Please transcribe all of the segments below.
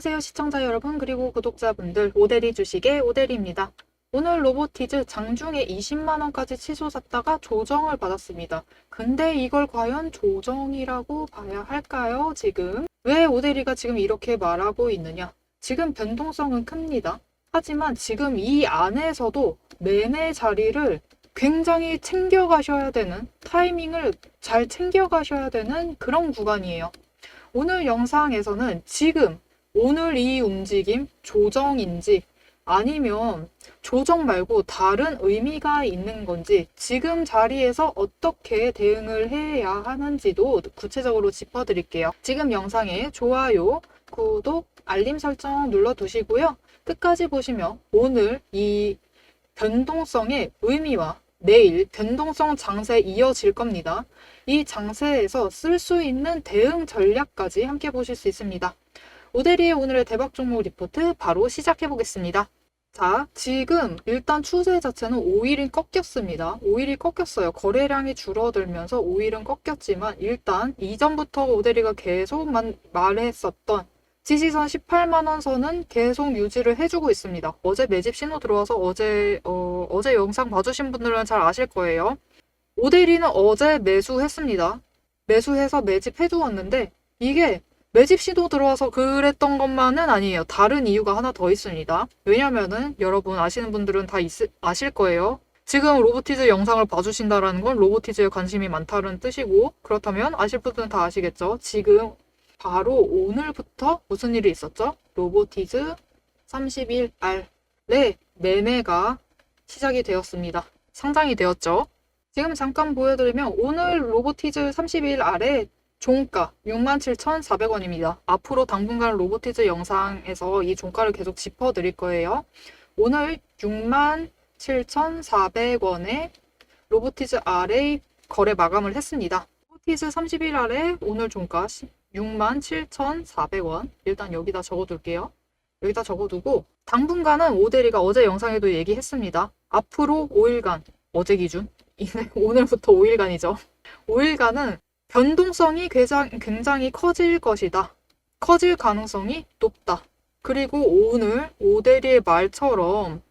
안녕하세요 시청자 여러분 그리고 구독자분들, 오대리 주식의 오대리입니다. 오늘 로보티즈 장중에 20만원까지 치솟았다가 조정을 받았습니다. 근데 이걸 과연 조정이라고 봐야 할까요? 지금 왜 오대리가 지금 이렇게 말하고 있느냐? 지금 변동성은 큽니다. 하지만 지금 이 안에서도 매매 자리를 굉장히 챙겨가셔야 되는, 타이밍을 잘 챙겨가셔야 되는 그런 구간이에요. 오늘 영상에서는 지금 오늘 이 움직임 조정인지 아니면 조정 말고 다른 의미가 있는 건지, 지금 자리에서 어떻게 대응을 해야 하는지도 구체적으로 짚어드릴게요. 지금 영상에 좋아요, 구독, 알림 설정 눌러두시고요. 끝까지 보시면 오늘 이 변동성의 의미와 내일 변동성 장세 이어질 겁니다. 이 장세에서 쓸 수 있는 대응 전략까지 함께 보실 수 있습니다. 오대리의 오늘의 대박 종목 리포트 바로 시작해 보겠습니다. 자, 지금 일단 추세 자체는 5일은 꺾였습니다. 5일이 꺾였어요. 거래량이 줄어들면서 5일은 꺾였지만 일단 이전부터 오대리가 계속 말했었던 지지선 18만원 선은 계속 유지를 해주고 있습니다. 어제 매집 신호 들어와서 어제 영상 봐주신 분들은 잘 아실 거예요. 오대리는 어제 매수했습니다. 매수해서 매집해두었는데 이게 매집 신호 들어와서 그랬던 것만은 아니에요. 다른 이유가 하나 더 있습니다. 왜냐면은 여러분 아시는 분들은 다 아실 거예요. 지금 로보티즈 영상을 봐주신다라는 건 로보티즈에 관심이 많다는 뜻이고, 그렇다면 아실 분들은 다 아시겠죠? 지금 바로 오늘부터 무슨 일이 있었죠? 로보티즈 31R의 매매가 시작이 되었습니다. 상장이 되었죠. 지금 잠깐 보여드리면 오늘 로보티즈 31R의 종가 67,400원입니다. 앞으로 당분간 로보티즈 영상에서 이 종가를 계속 짚어드릴 거예요. 오늘 67,400원에 로보티즈 R의 거래 마감을 했습니다. 로보티즈 31R의 오늘 종가 67,400원. 일단 여기다 적어둘게요. 여기다 적어두고 당분간은 오대리가 어제 영상에도 얘기했습니다. 앞으로 5일간, 어제 기준 오늘부터 5일간이죠. 5일간은 변동성이 굉장히 커질 것이다. 커질 가능성이 높다. 그리고 오늘 오대리의 말처럼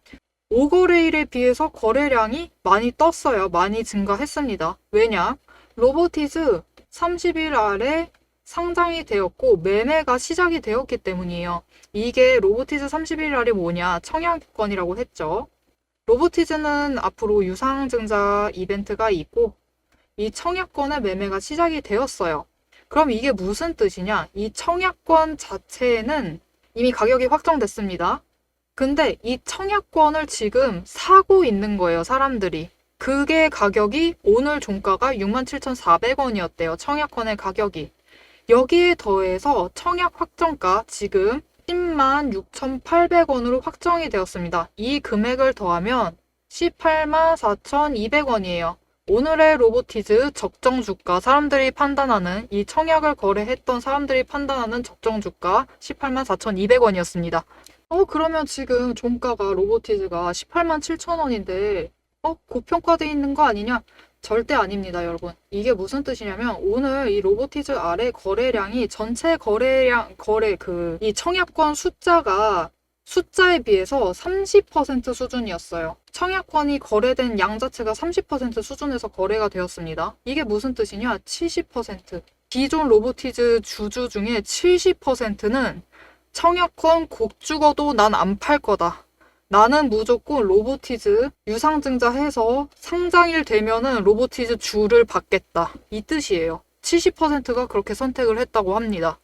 5거래일에 비해서 거래량이 많이 떴어요. 많이 증가했습니다. 왜냐? 로보티즈 30일 상장이 되었고 매매가 시작이 되었기 때문이에요. 이게 로보티즈 31R이 뭐냐? 청약권이라고 했죠. 로보티즈는 앞으로 유상증자 이벤트가 있고 이 청약권의 매매가 시작이 되었어요. 그럼 이게 무슨 뜻이냐? 이 청약권 자체는 이미 가격이 확정됐습니다. 근데 이 청약권을 지금 사고 있는 거예요, 사람들이. 그게 가격이 오늘 종가가 67,400원이었대요. 청약권의 가격이. 여기에 더해서 청약 확정가 지금 106,800원으로 확정이 되었습니다. 이 금액을 더하면 184,200원이에요. 오늘의 로보티즈 적정 주가, 사람들이 판단하는, 이 청약을 거래했던 사람들이 판단하는 적정 주가 184,200원이었습니다. 그러면 지금 종가가 로보티즈가 187,000원인데 고평가돼 있는 거 아니냐? 절대 아닙니다, 여러분. 이게 무슨 뜻이냐면 오늘 이 로보티즈 R의 거래량이 전체 이 청약권 숫자에 비해서 30% 수준이었어요. 청약권이 거래된 양 자체가 30% 수준에서 거래가 되었습니다. 이게 무슨 뜻이냐? 70%. 기존 로보티즈 주주 중에 70%는 청약권 곡 죽어도 난 안 팔 거다. 나는 무조건 로보티즈 유상증자해서 상장일 되면은 로보티즈 주를 받겠다. 이 뜻이에요. 70%가 그렇게 선택을 했다고 합니다.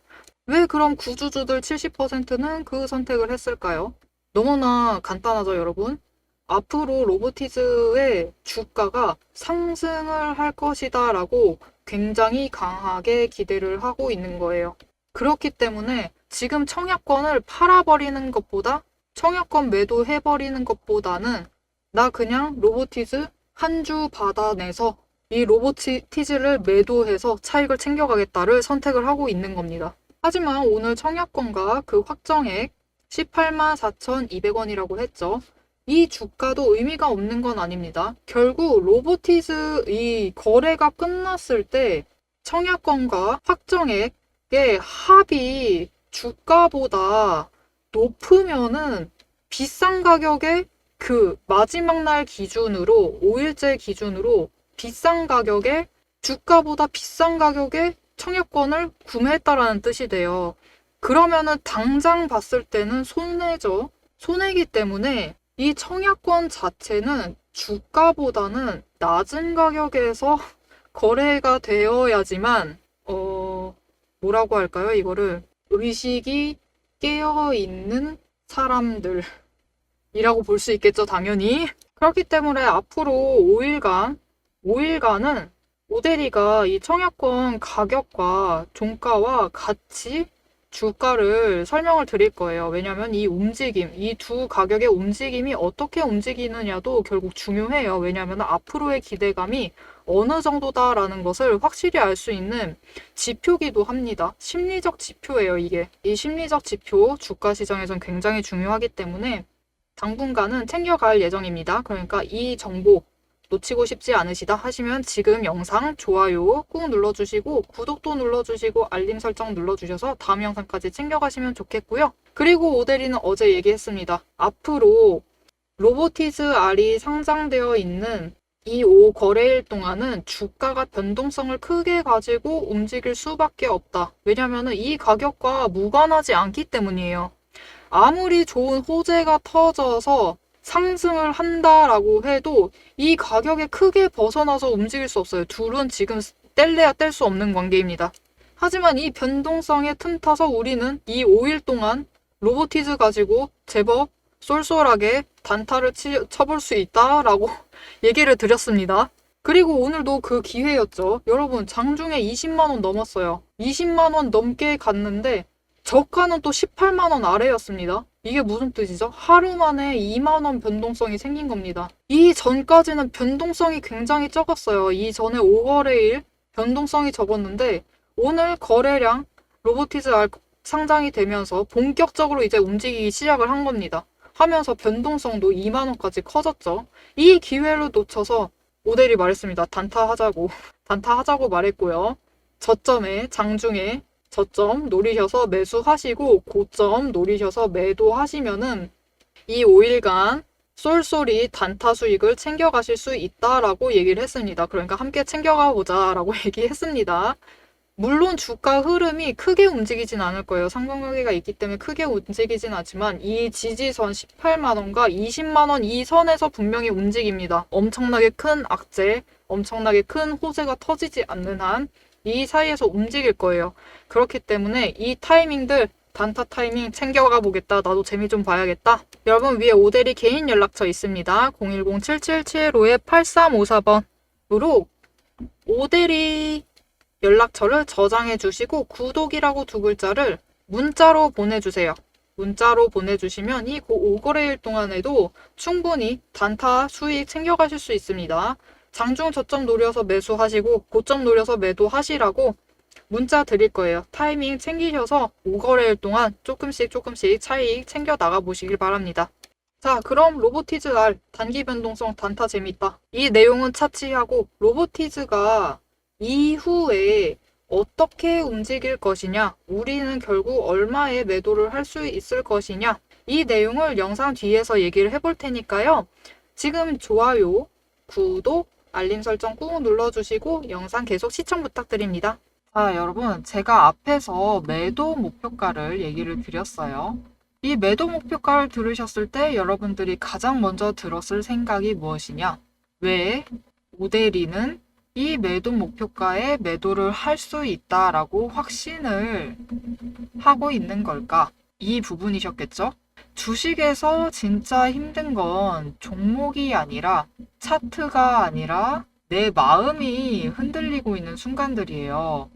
왜 그럼 구주주들 70%는 그 선택을 했을까요? 너무나 간단하죠, 여러분? 앞으로 로보티즈의 주가가 상승을 할 것이다 라고 굉장히 강하게 기대를 하고 있는 거예요. 그렇기 때문에 지금 청약권을 팔아버리는 것보다, 청약권 매도해버리는 것보다는 나 그냥 로보티즈 한 주 받아내서 이 로보티즈를 매도해서 차익을 챙겨가겠다를 선택을 하고 있는 겁니다. 하지만 오늘 청약권과 그 확정액 184,200원이라고 했죠. 이 주가도 의미가 없는 건 아닙니다. 결국 로보티즈 이 거래가 끝났을 때 청약권과 확정액의 합이 주가보다 높으면은 비싼 가격에 그 마지막 날 기준으로 5일째 기준으로 비싼 가격에 주가보다 비싼 가격에 청약권을 구매했다라는 뜻이 돼요. 그러면은 당장 봤을 때는 손해죠. 손해이기 때문에 이 청약권 자체는 주가보다는 낮은 가격에서 거래가 되어야지만 뭐라고 할까요? 이거를 의식이 깨어있는 사람들이라고 볼 수 있겠죠, 당연히. 그렇기 때문에 앞으로 5일간은 오대리가 이 청약권 가격과 종가와 같이 주가를 설명을 드릴 거예요. 왜냐하면 이 움직임, 이 두 가격의 움직임이 어떻게 움직이느냐도 결국 중요해요. 왜냐하면 앞으로의 기대감이 어느 정도다라는 것을 확실히 알 수 있는 지표기도 합니다. 심리적 지표예요, 이게. 이 심리적 지표, 주가 시장에선 굉장히 중요하기 때문에 당분간은 챙겨갈 예정입니다. 그러니까 이 정보 놓치고 싶지 않으시다 하시면 지금 영상 좋아요 꾹 눌러주시고 구독도 눌러주시고 알림 설정 눌러주셔서 다음 영상까지 챙겨가시면 좋겠고요. 그리고 오대리는 어제 얘기했습니다. 앞으로 로보티즈 R이 상장되어 있는 이 5거래일 동안은 주가가 변동성을 크게 가지고 움직일 수밖에 없다. 왜냐하면 이 가격과 무관하지 않기 때문이에요. 아무리 좋은 호재가 터져서 상승을 한다라고 해도 이 가격에 크게 벗어나서 움직일 수 없어요. 둘은 지금 뗄래야 뗄 수 없는 관계입니다. 하지만 이 변동성에 틈타서 우리는 이 5일 동안 로보티즈 가지고 제법 쏠쏠하게 단타를 쳐볼 수 있다라고 얘기를 드렸습니다. 그리고 오늘도 그 기회였죠. 여러분, 장중에 20만 원 넘었어요. 20만 원 넘게 갔는데 저가는 또 18만 원 아래였습니다. 이게 무슨 뜻이죠? 하루 만에 2만 원 변동성이 생긴 겁니다. 이 전까지는 변동성이 굉장히 적었어요. 이 전에 5거래일 변동성이 적었는데 오늘 거래량 로보티즈 R 상장이 되면서 본격적으로 이제 움직이기 시작을 한 겁니다. 하면서 변동성도 2만 원까지 커졌죠. 이 기회를 놓쳐서 오대리 말했습니다. 단타하자고 말했고요. 저점에 장중에 저점 노리셔서 매수하시고 고점 노리셔서 매도하시면은 이 5일간 쏠쏠이 단타 수익을 챙겨가실 수 있다라고 얘기를 했습니다. 그러니까 함께 챙겨가 보자라고 얘기했습니다. 물론 주가 흐름이 크게 움직이진 않을 거예요. 상관관계가 있기 때문에 크게 움직이진 않지만 이 지지선 18만 원과 20만 원 이 선에서 분명히 움직입니다. 엄청나게 큰 악재, 엄청나게 큰 호재가 터지지 않는 한 이 사이에서 움직일 거예요. 그렇기 때문에 이 타이밍들 단타 타이밍 챙겨가 보겠다. 나도 재미 좀 봐야겠다. 여러분 위에 오대리 개인 연락처 있습니다. 010-7775-8354번으로 오대리 연락처를 저장해 주시고 구독이라고 두 글자를 문자로 보내주세요. 문자로 보내주시면 이 5거래일 동안에도 충분히 단타 수익 챙겨가실 수 있습니다. 장중 저점 노려서 매수하시고 고점 노려서 매도하시라고 문자 드릴 거예요. 타이밍 챙기셔서 5거래일 동안 조금씩 차익 챙겨 나가 보시길 바랍니다. 자, 그럼 로보티즈 R 단기 변동성 단타 재밌다. 이 내용은 차치하고 로보티즈가 이후에 어떻게 움직일 것이냐, 우리는 결국 얼마의 매도를 할 수 있을 것이냐, 이 내용을 영상 뒤에서 얘기를 해볼 테니까요. 지금 좋아요, 구독, 알림 설정 꾹 눌러주시고 영상 계속 시청 부탁드립니다. 자, 여러분, 제가 앞에서 매도 목표가를 얘기를 드렸어요. 이 매도 목표가를 들으셨을 때 여러분들이 가장 먼저 들었을 생각이 무엇이냐? 왜 오대리는 이 매도 목표가에 매도를 할 수 있다라고 확신을 하고 있는 걸까? 이 부분이셨겠죠? 주식에서 진짜 힘든 건 종목이 아니라 차트가 아니라 내 마음이 흔들리고 있는 순간들이에요.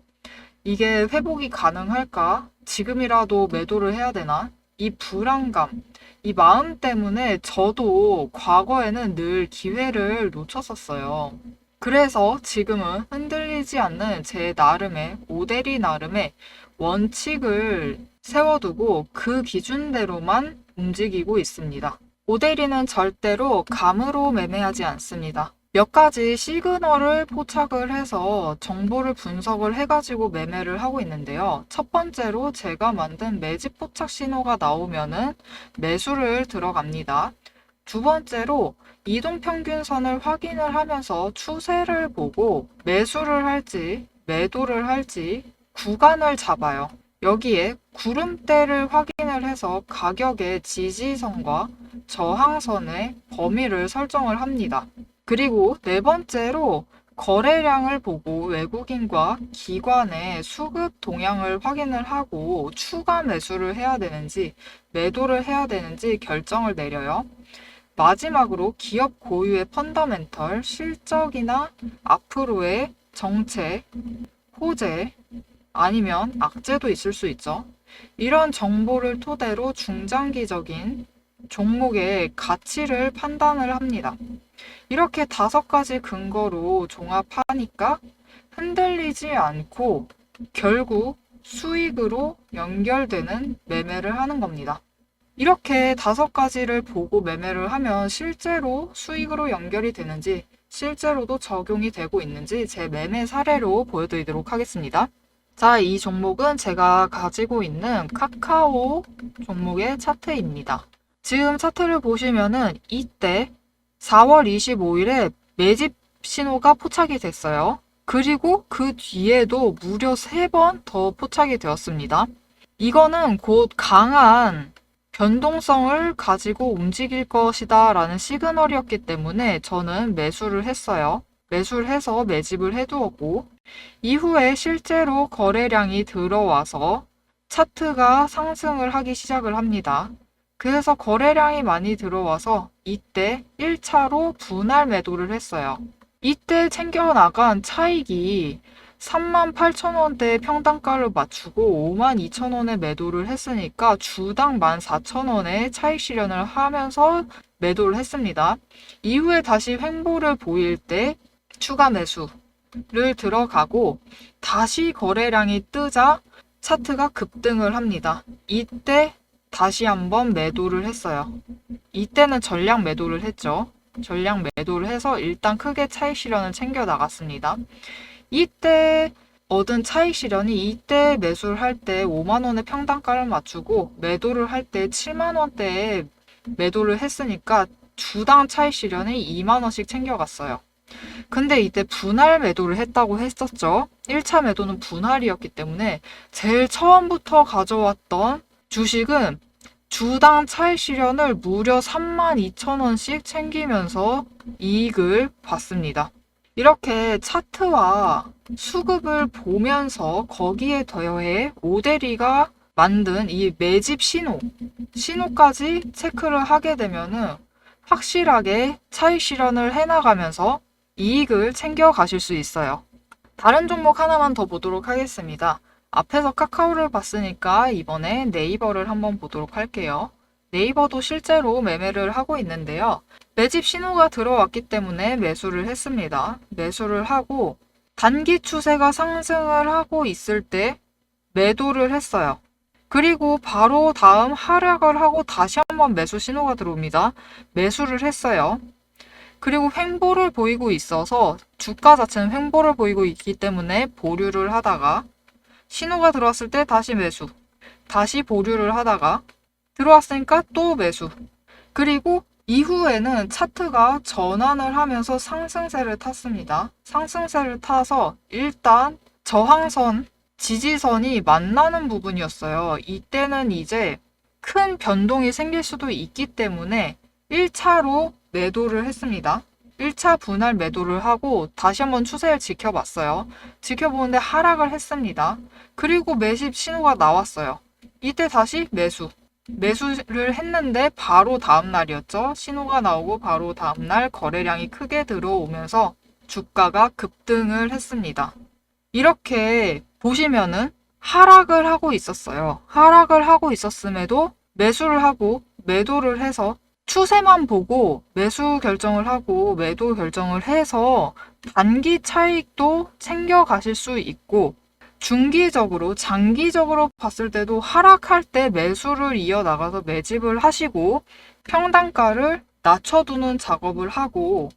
이게 회복이 가능할까? 지금이라도 매도를 해야 되나? 이 불안감, 이 마음 때문에 저도 과거에는 늘 기회를 놓쳤었어요. 그래서 지금은 흔들리지 않는 제 나름의, 오대리 나름의 원칙을 세워두고 그 기준대로만 움직이고 있습니다. 오대리는 절대로 감으로 매매하지 않습니다. 몇 가지 시그널을 포착을 해서 정보를 분석을 해가지고 매매를 하고 있는데요. 첫 번째로 제가 만든 매집 포착 신호가 나오면은 매수를 들어갑니다. 두 번째로 이동평균선을 확인을 하면서 추세를 보고 매수를 할지 매도를 할지 구간을 잡아요. 여기에 구름대를 확인을 해서 가격의 지지선과 저항선의 범위를 설정을 합니다. 그리고 네 번째로 거래량을 보고 외국인과 기관의 수급 동향을 확인을 하고 추가 매수를 해야 되는지 매도를 해야 되는지 결정을 내려요. 마지막으로 기업 고유의 펀더멘털, 실적이나 앞으로의 정책, 호재, 아니면 악재도 있을 수 있죠. 이런 정보를 토대로 중장기적인 종목의 가치를 판단을 합니다. 이렇게 5가지 근거로 종합하니까 흔들리지 않고 결국 수익으로 연결되는 매매를 하는 겁니다. 이렇게 5가지를 보고 매매를 하면 실제로 수익으로 연결이 되는지 실제로도 적용이 되고 있는지 제 매매 사례로 보여드리도록 하겠습니다. 자, 이 종목은 제가 가지고 있는 카카오 종목의 차트입니다. 지금 차트를 보시면은 이때 4월 25일에 매집 신호가 포착이 됐어요. 그리고 그 뒤에도 무려 3번 더 포착이 되었습니다. 이거는 곧 강한 변동성을 가지고 움직일 것이다 라는 시그널이었기 때문에 저는 매수를 했어요. 매수를 해서 매집을 해두었고 이후에 실제로 거래량이 들어와서 차트가 상승을 하기 시작을 합니다. 그래서 거래량이 많이 들어와서 이때 1차로 분할 매도를 했어요. 이때 챙겨나간 차익이 38,000원대 평단가를 맞추고 52,000원에 매도를 했으니까 주당 14,000원에 차익 실현을 하면서 매도를 했습니다. 이후에 다시 횡보를 보일 때 추가 매수를 들어가고 다시 거래량이 뜨자 차트가 급등을 합니다. 이때 다시 한번 매도를 했어요. 이때는 전량 매도를 했죠. 전량 매도를 해서 일단 크게 차익 실현을 챙겨 나갔습니다. 이때 얻은 차익 실현이 이때 매수를 할 때 5만원의 평단가를 맞추고 매도를 할 때 7만원대에 매도를 했으니까 주당 차익 실현이 2만원씩 챙겨갔어요. 근데 이때 분할 매도를 했다고 했었죠. 1차 매도는 분할이었기 때문에 제일 처음부터 가져왔던 주식은 주당 차익 실현을 무려 32,000원씩 챙기면서 이익을 봤습니다. 이렇게 차트와 수급을 보면서 거기에 더해 오대리가 만든 이 매집 신호까지 체크를 하게 되면은 확실하게 차익 실현을 해나가면서 이익을 챙겨 가실 수 있어요. 다른 종목 하나만 더 보도록 하겠습니다. 앞에서 카카오를 봤으니까 이번에 네이버를 한번 보도록 할게요. 네이버도 실제로 매매를 하고 있는데요. 매집 신호가 들어왔기 때문에 매수를 했습니다. 매수를 하고 단기 추세가 상승을 하고 있을 때 매도를 했어요. 그리고 바로 다음 하락을 하고 다시 한번 매수 신호가 들어옵니다. 매수를 했어요. 그리고 횡보를 보이고 있어서 주가 자체는 횡보를 보이고 있기 때문에 보류를 하다가 신호가 들어왔을 때 다시 매수, 다시 보류를 하다가 들어왔으니까 또 매수. 그리고 이후에는 차트가 전환을 하면서 상승세를 탔습니다. 상승세를 타서 일단 저항선, 지지선이 만나는 부분이었어요. 이때는 이제 큰 변동이 생길 수도 있기 때문에 1차로 매도를 했습니다. 1차 분할 매도를 하고 다시 한번 추세를 지켜봤어요. 지켜보는데 하락을 했습니다. 그리고 매집 신호가 나왔어요. 이때 다시 매수를 했는데 바로 다음 날이었죠. 신호가 나오고 바로 다음 날 거래량이 크게 들어오면서 주가가 급등을 했습니다. 이렇게 보시면은 하락을 하고 있었어요. 하락을 하고 있었음에도 매수를 하고 매도를 해서 추세만 보고 매수 결정을 하고 매도 결정을 해서 단기 차익도 챙겨 가실 수 있고 중기적으로, 장기적으로 봤을 때도 하락할 때 매수를 이어나가서 매집을 하시고 평단가를 낮춰두는 작업을 하고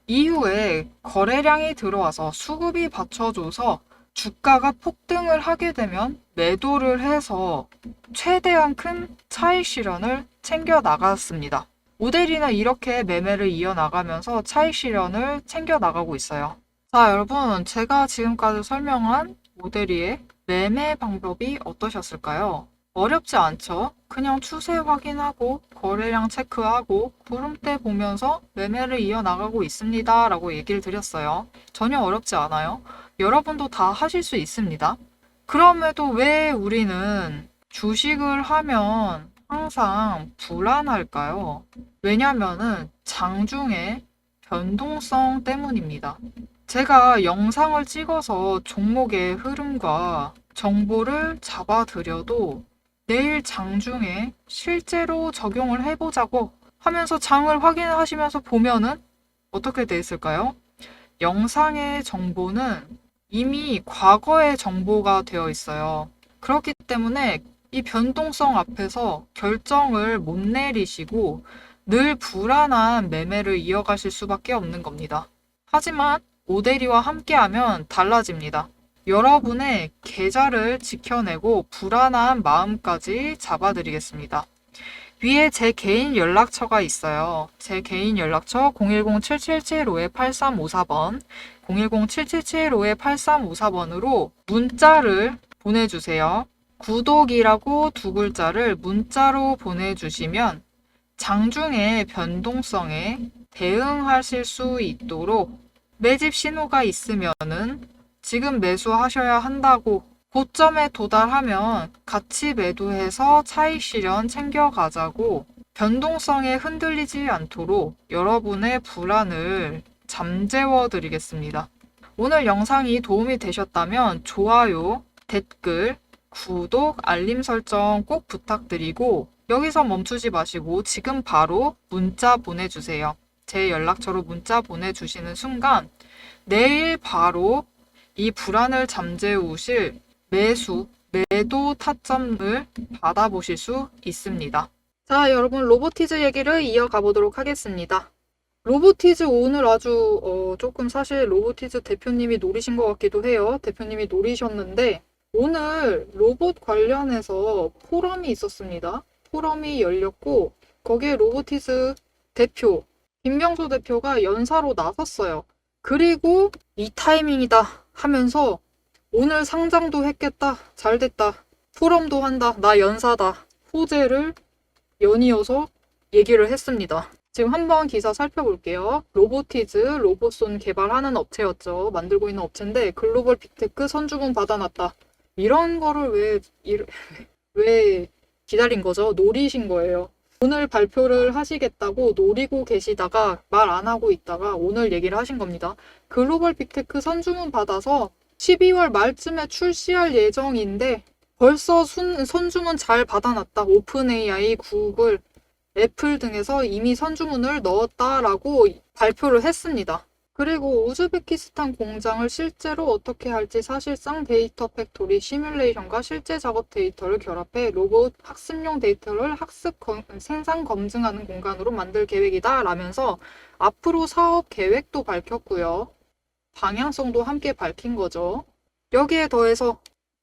이후에 거래량이 들어와서 수급이 받쳐줘서 주가가 폭등을 하게 되면 매도를 해서 최대한 큰 차익 실현을 챙겨 나갔습니다. 오데리는 이렇게 매매를 이어나가면서 차익 실현을 챙겨 나가고 있어요. 자, 여러분, 제가 지금까지 설명한 오데리의 매매 방법이 어떠셨을까요? 어렵지 않죠? 그냥 추세 확인하고 거래량 체크하고 구름대 보면서 매매를 이어나가고 있습니다 라고 얘기를 드렸어요. 전혀 어렵지 않아요. 여러분도 다 하실 수 있습니다. 그럼에도 왜 우리는 주식을 하면 항상 불안할까요? 왜냐면은 장중에 변동성 때문입니다. 제가 영상을 찍어서 종목의 흐름과 정보를 잡아드려도 내일 장중에 실제로 적용을 해보자고 하면서 장을 확인하시면서 보면은 어떻게 돼 있을까요? 영상의 정보는 이미 과거의 정보가 되어 있어요. 그렇기 때문에 이 변동성 앞에서 결정을 못 내리시고 늘 불안한 매매를 이어가실 수밖에 없는 겁니다. 하지만 오데리와 함께하면 달라집니다. 여러분의 계좌를 지켜내고 불안한 마음까지 잡아드리겠습니다. 위에 제 개인 연락처가 있어요. 제 개인 연락처 010-7775-8354번, 010-7775-8354번으로 문자를 보내주세요. 구독이라고 두 글자를 문자로 보내주시면 장중의 변동성에 대응하실 수 있도록 매집 신호가 있으면은 지금 매수하셔야 한다고 고점에 도달하면 같이 매도해서 차익 실현 챙겨가자고 변동성에 흔들리지 않도록 여러분의 불안을 잠재워 드리겠습니다. 오늘 영상이 도움이 되셨다면 좋아요, 댓글, 구독, 알림 설정 꼭 부탁드리고 여기서 멈추지 마시고 지금 바로 문자 보내주세요. 제 연락처로 문자 보내주시는 순간 내일 바로 이 불안을 잠재우실 매도 타점을 받아보실 수 있습니다. 자, 여러분 로보티즈 얘기를 이어가 보도록 하겠습니다. 로보티즈 오늘 아주 조금 사실 로보티즈 대표님이 노리신 것 같기도 해요. 대표님이 노리셨는데 오늘 로봇 관련해서 포럼이 있었습니다. 포럼이 열렸고 거기에 로보티즈 대표 김명수 대표가 연사로 나섰어요. 그리고 이 타이밍이다 하면서 오늘 상장도 했겠다. 잘됐다. 포럼도 한다. 나 연사다. 호재를 연이어서 얘기를 했습니다. 지금 한번 기사 살펴볼게요. 로보티즈, 로봇손 개발하는 업체였죠. 만들고 있는 업체인데 글로벌 빅테크 선주문 받아놨다. 이런 거를 왜 기다린 거죠? 노리신 거예요. 오늘 발표를 하시겠다고 노리고 계시다가 말 안 하고 있다가 오늘 얘기를 하신 겁니다. 글로벌 빅테크 선주문 받아서 12월 말쯤에 출시할 예정인데 벌써 선주문 잘 받아놨다. 오픈 AI, 구글, 애플 등에서 이미 선주문을 넣었다라고 발표를 했습니다. 그리고 우즈베키스탄 공장을 실제로 어떻게 할지 사실상 데이터 팩토리 시뮬레이션과 실제 작업 데이터를 결합해 로봇 학습용 데이터를 생산 검증하는 공간으로 만들 계획이다 라면서 앞으로 사업 계획도 밝혔고요. 방향성도 함께 밝힌 거죠. 여기에 더해서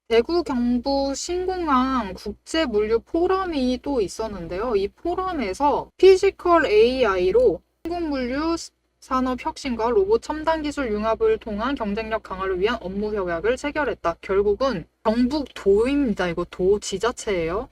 대구 경부 신공항 국제물류 포럼이 또 있었는데요. 이 포럼에서 피지컬 AI로 항공물류 산업 혁신과 로봇 첨단 기술 융합을 통한 경쟁력 강화를 위한 업무 협약을 체결했다. 결국은 경북도입니다. 이거 도 지자체예요.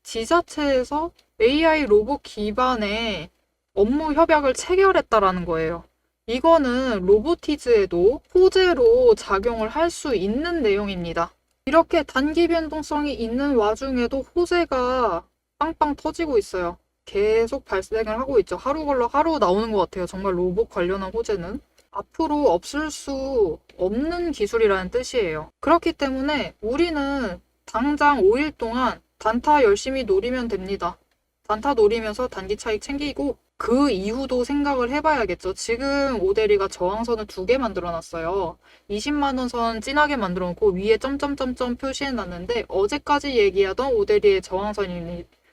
지자체에서 AI 로봇 기반의 업무 협약을 체결했다라는 거예요. 이거는 로보티즈에도 호재로 작용을 할 수 있는 내용입니다. 이렇게 단기 변동성이 있는 와중에도 호재가 빵빵 터지고 있어요. 계속 발생을 하고 있죠. 하루 걸러 하루 나오는 것 같아요. 정말 로봇 관련한 호재는. 앞으로 없을 수 없는 기술이라는 뜻이에요. 그렇기 때문에 우리는 당장 5일 동안 단타 열심히 노리면 됩니다. 단타 노리면서 단기 차익 챙기고 그 이후도 생각을 해봐야겠죠. 지금 오데리가 저항선을 2개 만들어놨어요. 20만원 선 진하게 만들어놓고 위에 점점점점 표시해놨는데 어제까지 얘기하던 오데리의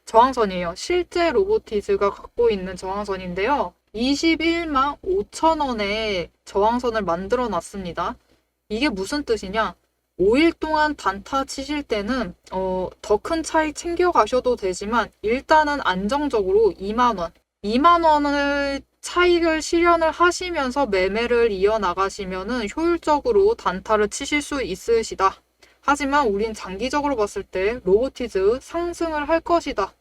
저항선이에요. 실제 로보티즈가 갖고 있는 저항선인데요. 21만 5천 원의 저항선을 만들어 놨습니다. 이게 무슨 뜻이냐? 5일 동안 단타 치실 때는 더 큰 차익 챙겨 가셔도 되지만 일단은 안정적으로 2만 원, 2만 원을 차익을 실현을 하시면서 매매를 이어나가시면은 효율적으로 단타를 치실 수 있으시다. 하지만 우린 장기적으로 봤을 때 로보티즈 상승을 할 것이다.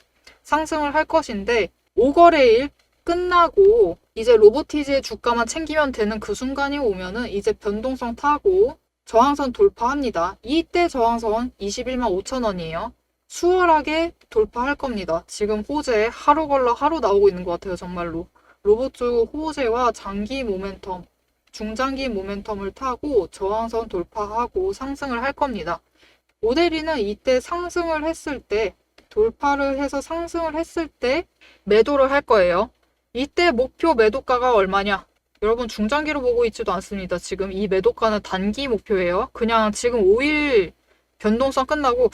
상승을 할 것인데 5거래일 끝나고 이제 로보티즈의 주가만 챙기면 되는 그 순간이 오면은 이제 변동성 타고 저항선 돌파합니다. 이때 저항선 21만 5천 원이에요. 수월하게 돌파할 겁니다. 지금 호재 하루 걸러 하루 나오고 있는 것 같아요. 정말로. 로봇주 호재와 장기 모멘텀, 중장기 모멘텀을 타고 저항선 돌파하고 상승을 할 겁니다. 모델이는 이때 상승을 했을 때, 돌파를 해서 상승을 했을 때 매도를 할 거예요. 이때 목표 매도가가 얼마냐? 여러분 중장기로 보고 있지도 않습니다. 지금 이 매도가는 단기 목표예요. 그냥 지금 5일 변동성 끝나고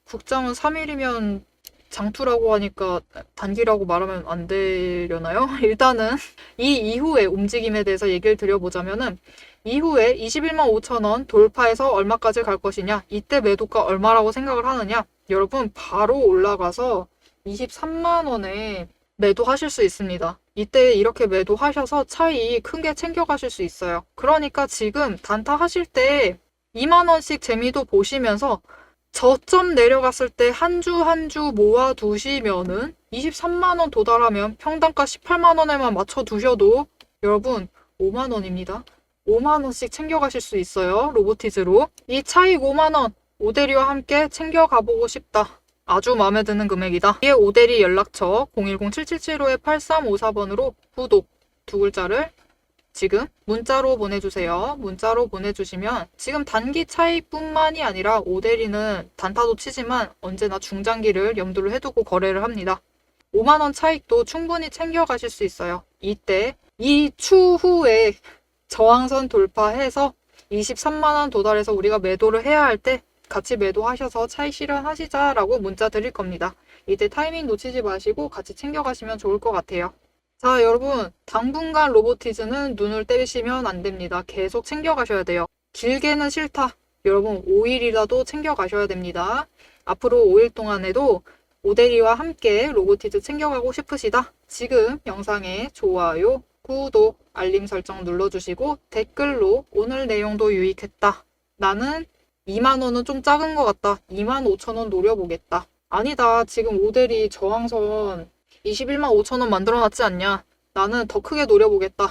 국장은 3일이면 장투라고 하니까 단기라고 말하면 안 되려나요? 일단은 이 이후의 움직임에 대해서 얘기를 드려보자면은 이후에 21만 5천 원 돌파해서 얼마까지 갈 것이냐? 이때 매도가 얼마라고 생각을 하느냐? 여러분 바로 올라가서 23만 원에 매도하실 수 있습니다. 이때 이렇게 매도하셔서 차이 큰 게 챙겨가실 수 있어요. 그러니까 지금 단타 하실 때 2만 원씩 재미도 보시면서 저점 내려갔을 때 한 주 한 주 모아 두시면은 23만 원 도달하면 평단가 18만 원에만 맞춰 두셔도 여러분 5만 원입니다. 5만 원씩 챙겨가실 수 있어요. 로보티즈로. 이 차익 5만 원 오대리와 함께 챙겨가 보고 싶다. 아주 마음에 드는 금액이다. 이에 오대리 연락처 010-7775-8354번으로 구독 두 글자를 지금 문자로 보내주세요. 문자로 보내주시면 지금 단기 차익뿐만이 아니라 오대리는 단타도 치지만 언제나 중장기를 염두를 해두고 거래를 합니다. 5만원 차익도 충분히 챙겨가실 수 있어요. 이때 이 추후에 저항선 돌파해서 23만원 도달해서 우리가 매도를 해야 할 때 같이 매도하셔서 차익 실현하시자라고 문자 드릴 겁니다. 이때 타이밍 놓치지 마시고 같이 챙겨가시면 좋을 것 같아요. 자, 여러분, 당분간 로보티즈는 눈을 떼시면 안 됩니다. 계속 챙겨가셔야 돼요. 길게는 싫다. 여러분, 5일이라도 챙겨가셔야 됩니다. 앞으로 5일 동안에도 오대리와 함께 로보티즈 챙겨가고 싶으시다. 지금 영상에 좋아요, 구독, 알림 설정 눌러주시고 댓글로 오늘 내용도 유익했다. 나는 2만 원은 좀 작은 것 같다. 2만 5천 원 노려보겠다. 아니다. 지금 오대리 저항선 21만 5천 원 만들어놨지 않냐? 나는 더 크게 노려보겠다.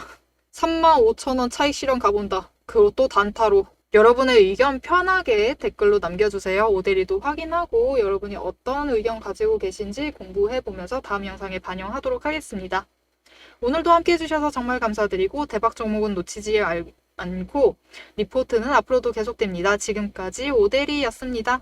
3만 5천 원 차익 실현 가본다. 그것도 단타로. 여러분의 의견 편하게 댓글로 남겨주세요. 오대리도 확인하고 여러분이 어떤 의견 가지고 계신지 공부해보면서 다음 영상에 반영하도록 하겠습니다. 오늘도 함께 해주셔서 정말 감사드리고 대박 종목은 놓치지 않고 리포트는 앞으로도 계속됩니다. 지금까지 오대리였습니다.